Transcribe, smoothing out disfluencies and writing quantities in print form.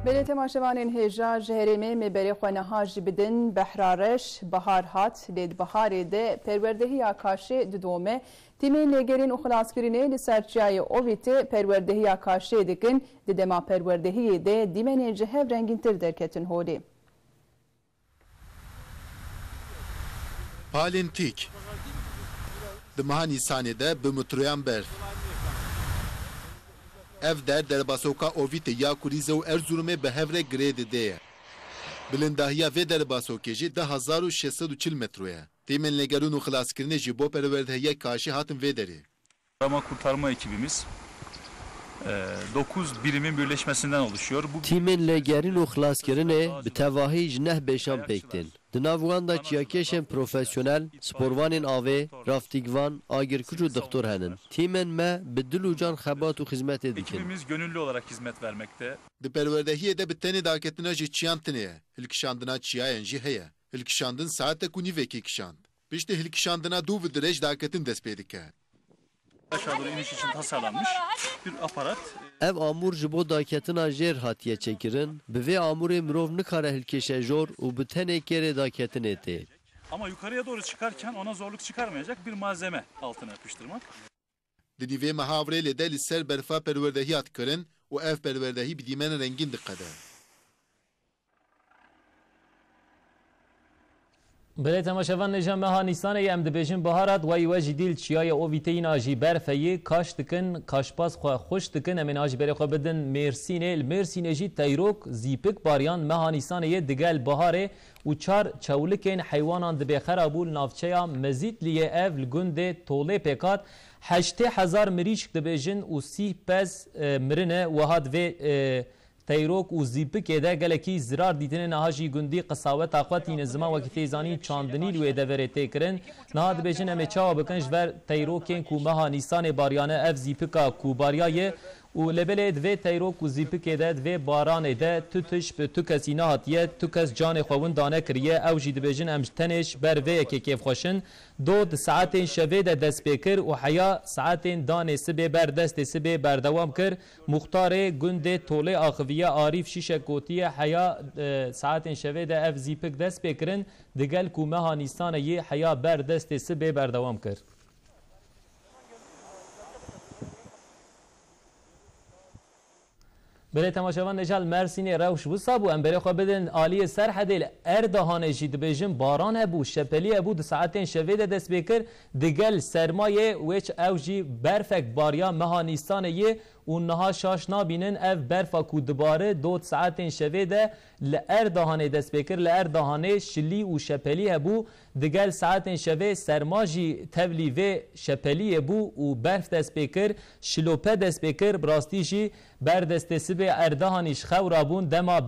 بله تماشاوانین هجا جهرمه مبری خانها جبدن بحرارش بهار هات لید بهاری ده پروردهی آکاشی ددومه تیمین لگرین و خلاصکرینه لسرچیای اویته پروردهی آکاشی دکن ددما پروردهی ده دیمن جهب رنگین تر درکتن هولی. پالنتیک دمها نیسانی ده بمترویان برف ev der derbasoka ovite ya kurize û Erzurumê bi hevre girê dide. Bilindahiya vê derbasokê jî 10.640 metro ye. Tîmên lêgerûn û xilaskirinê jî bo perwerdehiyê Kaşî hatin vê derê. Arama kurtarma ekibimiz 9 birimin birleşmesinden oluşuyor. Tîmên lêgerîn û xilaskirinê bi tevahî ji neh bêşan pêktin. Di nav da çiyakêşên profesyonel, sporvanên avê, raftingvan, agirkuc û doktor henin. Tîmên me bi dil û can xebat û xizmetê dikin. Ekibimiz gönüllü olarak hizmet vermekte. Di perwerdehiyê de bi tenê daketina jî çiyan tune ye. Hilkişandina çiyayên jî heye. Hilkişandin saatek û nîvekê kişand. Piştî hilkişandina dû ve dirêj daketin dest pê dike. Aşağı doğru iniş için tasarlanmış bir aparat. Ev amûr ji bo daketina jêr hatiye çekirin, bi vê amûrê mirov nikare hilkêşe jor û bi tenê kêrê daketinê tê. Ama yukarıya doğru çıkarken ona zorluk çıkarmayacak bir malzeme altına yapıştırmak. Di nîvê mehavrê lê de li ser berfa perwerdehî hat kirin û ev perwerdehî bi dîmena rengîn diqede. بله تماشاوان نجام مهانیسان ام دبیجن بهارات وی وجی دیل چیای او ویتین آجی برفی کاش دکن کاشپاس خو خوش دکن امن آجی بری خو بدن مرسینه المرسینه جی تایروک زیپک باریان مهانیسان ی دگل بهاره و چار چولکین حیوانان دبی خرابول نافچیا مزید لیه اف لگند توله پکات 8000 مریچ دبیجن و 30 پس مرنه وهاد و تیروک و زیپک ده گلکی زرار دیتن نهاجی گندی قصاوت آقاتی نظام و کتیزانی چاندنی لوی دوره تکرن نهاد بچن ام چاو بکنش ور تیروکین کو مها نیسان باریانه اف زیپکا کو باریای و لبلد و تیروک و زیپک ده و باران ده توتش به تو کسی نهاتیه تو کس جان خوون دانه کریه او جید بچن ام تنش بر و که کیف خوشن دو ساعت شوه ده دست بکر و حیا ساعت دان سبه بر دست سبه بر دوام کر مختار گند توله آخویه عارف شیشه کوتیه حیا ساعت شوه ده اف زیپک دست بکرن دگل کو مهانیستان یه حیا بر دست سبه بر دوام کر بله تماشاوان نجال مرسین روش بو صابو ام بره خو بدن عالی سرحدل اردهانه جید بجن باران ابو شپلی ابو د ساعتین شوید دست بکر دگل سرمایه وچ اوجی برفک باریا مهانیستان یه اونها شاش نابینن اف برفا کو دوباره 2 ساعتین شویده لاردهانه دست بکر لاردهانه شلی و شپلی ابو دگل ساعتین شوی سرماجی تولی و شپلی ابو و برف دست بکر شلوپه دست بکر براستی جی بر دست سبه اردهانیش خورابون دما